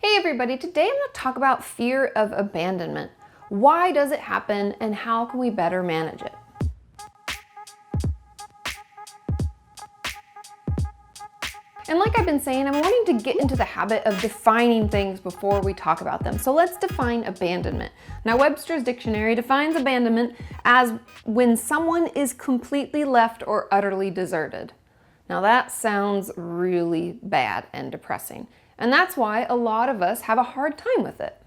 Hey everybody, today I'm going to talk about fear of abandonment. Why does it happen and how can we better manage it? And like I've been saying, I'm wanting to get into the habit of defining things before we talk about them. So let's define abandonment. Now, Webster's dictionary defines abandonment as when someone is completely left or utterly deserted. Now that sounds really bad and depressing. And that's why a lot of us have a hard time with it.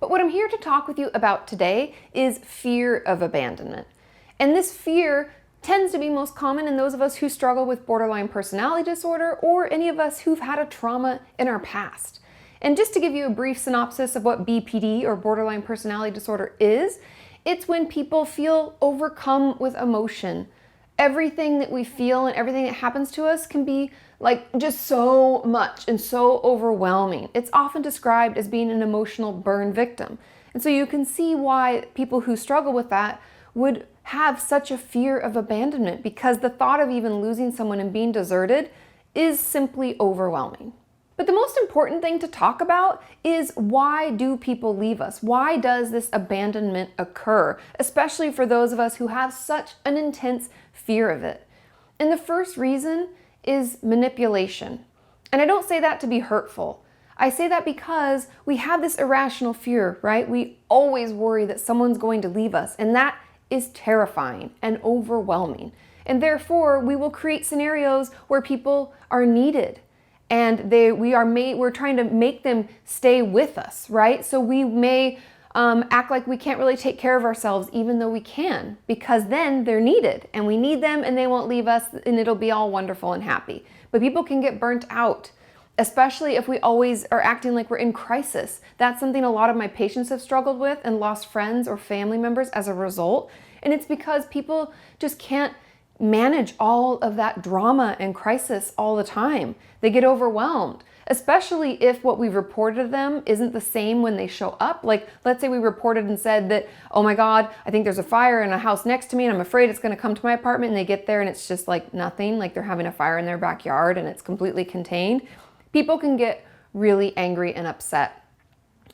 But what I'm here to talk with you about today is fear of abandonment. And this fear tends to be most common in those of us who struggle with borderline personality disorder or any of us who've had a trauma in our past. And just to give you a brief synopsis of what BPD or borderline personality disorder is, it's when people feel overcome with emotion. Everything that we feel and everything that happens to us can be like just so much and so overwhelming. It's often described as being an emotional burn victim. And so you can see why people who struggle with that would have such a fear of abandonment, because the thought of even losing someone and being deserted is simply overwhelming. But the most important thing to talk about is, why do people leave us? Why does this abandonment occur, especially for those of us who have such an intense fear of it? And the first reason is manipulation. And I don't say that to be hurtful. I say that because we have this irrational fear, right? We always worry that someone's going to leave us, and that is terrifying and overwhelming. And therefore, we will create scenarios where people are needed and we're trying to make them stay with us, right? So we may act like we can't really take care of ourselves even though we can, because then they're needed and we need them and they won't leave us and it'll be all wonderful and happy. But people can get burnt out, especially if we always are acting like we're in crisis. That's something a lot of my patients have struggled with and lost friends or family members as a result. And it's because people just can't manage all of that drama and crisis all the time. They get overwhelmed, especially if what we've reported to them isn't the same when they show up. Like, let's say we reported and said that, oh my God, I think there's a fire in a house next to me and I'm afraid it's going to come to my apartment, and they get there and it's just like nothing, like they're having a fire in their backyard and it's completely contained. People can get really angry and upset.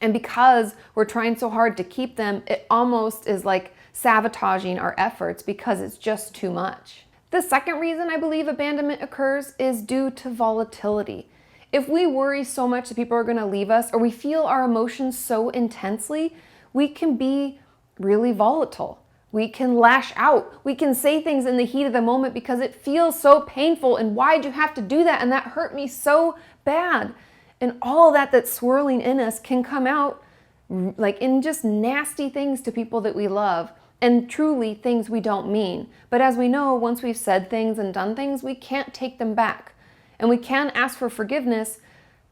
And because we're trying so hard to keep them, it almost is like sabotaging our efforts because it's just too much. The second reason I believe abandonment occurs is due to volatility. If we worry so much that people are going to leave us, or we feel our emotions so intensely, we can be really volatile. We can lash out. We can say things in the heat of the moment because it feels so painful. And why'd you have to do that? And that hurt me so bad. And all that that's swirling in us can come out like in just nasty things to people that we love, and truly things we don't mean. But as we know, once we've said things and done things, we can't take them back. And we can ask for forgiveness,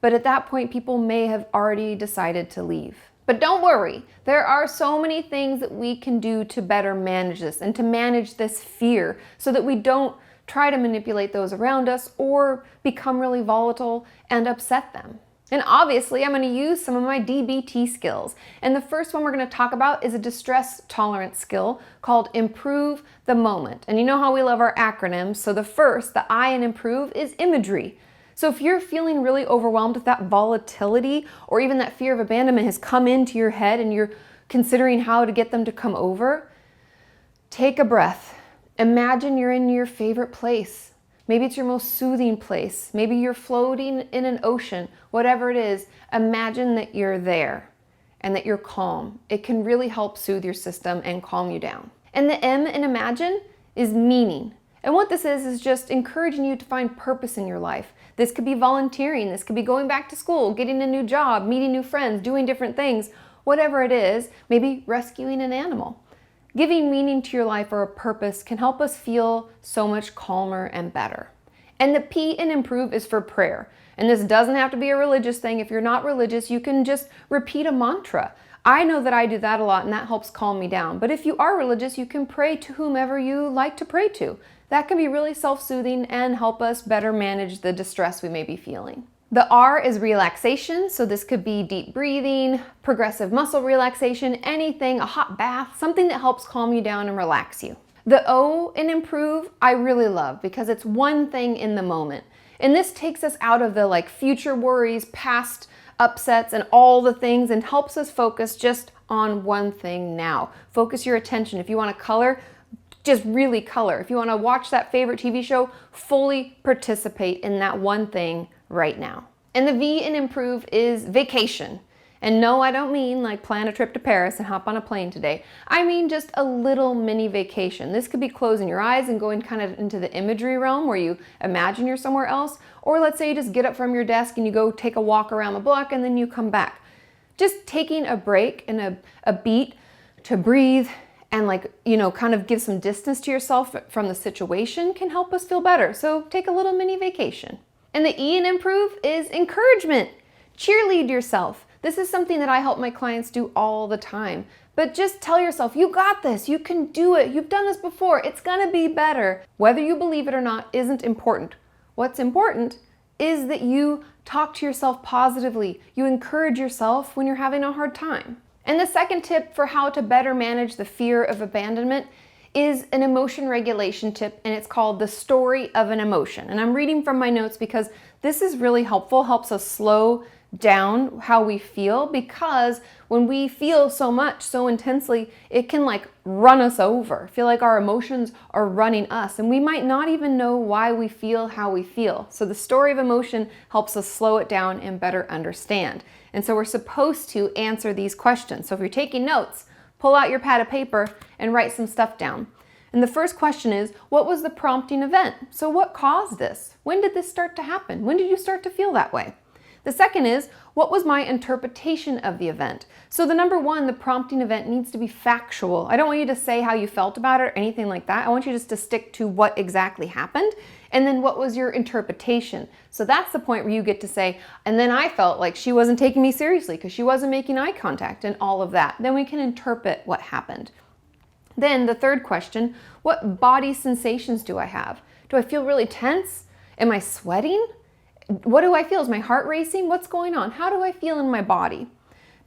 but at that point, people may have already decided to leave. But don't worry, there are so many things that we can do to better manage this and to manage this fear so that we don't try to manipulate those around us or become really volatile and upset them. And obviously, I'm going to use some of my DBT skills. And the first one we're going to talk about is a distress tolerance skill called Improve the Moment. And you know how we love our acronyms. So the first, the I in improve, is imagery. So if you're feeling really overwhelmed with that volatility, or even that fear of abandonment has come into your head and you're considering how to get them to come over, take a breath. Imagine you're in your favorite place. Maybe it's your most soothing place. Maybe you're floating in an ocean. Whatever it is, imagine that you're there and that you're calm. It can really help soothe your system and calm you down. And the M in imagine is meaning. And what this is just encouraging you to find purpose in your life. This could be volunteering. This could be going back to school, getting a new job, meeting new friends, doing different things. Whatever it is, maybe rescuing an animal. Giving meaning to your life or a purpose can help us feel so much calmer and better. And the P in improve is for prayer. And this doesn't have to be a religious thing. If you're not religious, you can just repeat a mantra. I know that I do that a lot and that helps calm me down. But if you are religious, you can pray to whomever you like to pray to. That can be really self-soothing and help us better manage the distress we may be feeling. The R is relaxation, so this could be deep breathing, progressive muscle relaxation, anything, a hot bath, something that helps calm you down and relax you. The O in improve, I really love because it's one thing in the moment. And this takes us out of the future worries, past upsets and all the things, and helps us focus just on one thing now. Focus your attention. If you want to color, just really color. If you want to watch that favorite TV show, fully participate in that one thing right now. And the V in improve is vacation. And no, I don't mean like plan a trip to Paris and hop on a plane today. I mean just a little mini vacation. This could be closing your eyes and going kind of into the imagery realm where you imagine you're somewhere else. Or let's say you just get up from your desk and you go take a walk around the block and then you come back. Just taking a break and a beat to breathe and kind of give some distance to yourself from the situation can help us feel better. So take a little mini vacation. And the E in improve is encouragement. Cheerlead yourself. This is something that I help my clients do all the time. But just tell yourself, you got this, you can do it, you've done this before, it's gonna be better. Whether you believe it or not isn't important. What's important is that you talk to yourself positively. You encourage yourself when you're having a hard time. And the second tip for how to better manage the fear of abandonment is an emotion regulation tip, and it's called the story of an emotion. And I'm reading from my notes because this is really helpful, helps us slow down how we feel, because when we feel so much, so intensely, it can run us over. Feel like our emotions are running us, and we might not even know why we feel how we feel. So the story of emotion helps us slow it down and better understand. And so we're supposed to answer these questions. So if you're taking notes, pull out your pad of paper and write some stuff down. And the first question is, what was the prompting event? So what caused this? When did this start to happen? When did you start to feel that way? The second is, what was my interpretation of the event? So the number one, the prompting event needs to be factual. I don't want you to say how you felt about it or anything like that. I want you just to stick to what exactly happened. And then what was your interpretation? So that's the point where you get to say, and then I felt like she wasn't taking me seriously because she wasn't making eye contact and all of that. Then we can interpret what happened. Then the third question, what body sensations do I have? Do I feel really tense? Am I sweating? What do I feel? Is my heart racing? What's going on? How do I feel in my body?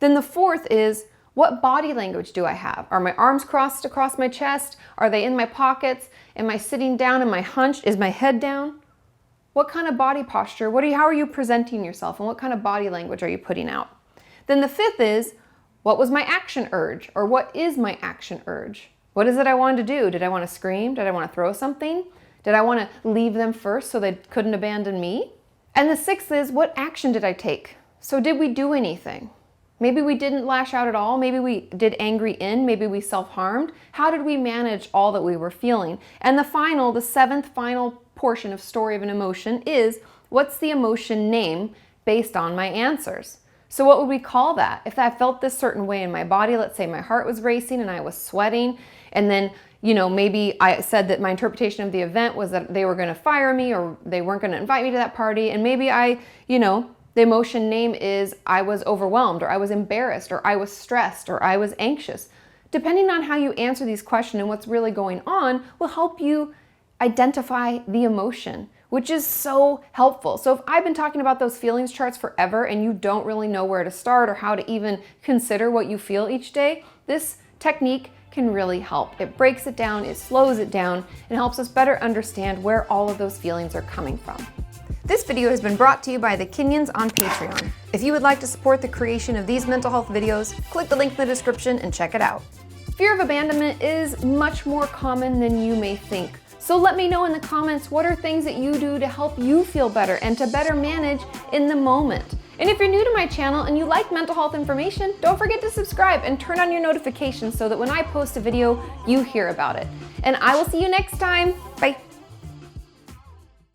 Then the fourth is, what body language do I have? Are my arms crossed across my chest? Are they in my pockets? Am I sitting down? Am I hunched? Is my head down? What kind of body posture? How are you presenting yourself? And what kind of body language are you putting out? Then the fifth is, what was my action urge? Or what is my action urge? What is it I wanted to do? Did I want to scream? Did I want to throw something? Did I want to leave them first so they couldn't abandon me? And the sixth is, what action did I take? So did we do anything? Maybe we didn't lash out at all. Maybe we did angry in. Maybe we self-harmed. How did we manage all that we were feeling? And the seventh final portion of story of an emotion is, what's the emotion name based on my answers? So what would we call that? If I felt this certain way in my body, let's say my heart was racing and I was sweating, and then maybe I said that my interpretation of the event was that they were going to fire me or they weren't going to invite me to that party. And maybe the emotion name is I was overwhelmed, or I was embarrassed, or I was stressed, or I was anxious. Depending on how you answer these questions and what's really going on will help you identify the emotion, which is so helpful. So if I've been talking about those feelings charts forever and you don't really know where to start or how to even consider what you feel each day, this technique can really help. It breaks it down, it slows it down, and helps us better understand where all of those feelings are coming from. This video has been brought to you by the Kenyans on Patreon. If you would like to support the creation of these mental health videos, click the link in the description and check it out. Fear of abandonment is much more common than you may think. So let me know in the comments, what are things that you do to help you feel better and to better manage in the moment? And if you're new to my channel and you like mental health information, don't forget to subscribe and turn on your notifications so that when I post a video, you hear about it. And I will see you next time. Bye.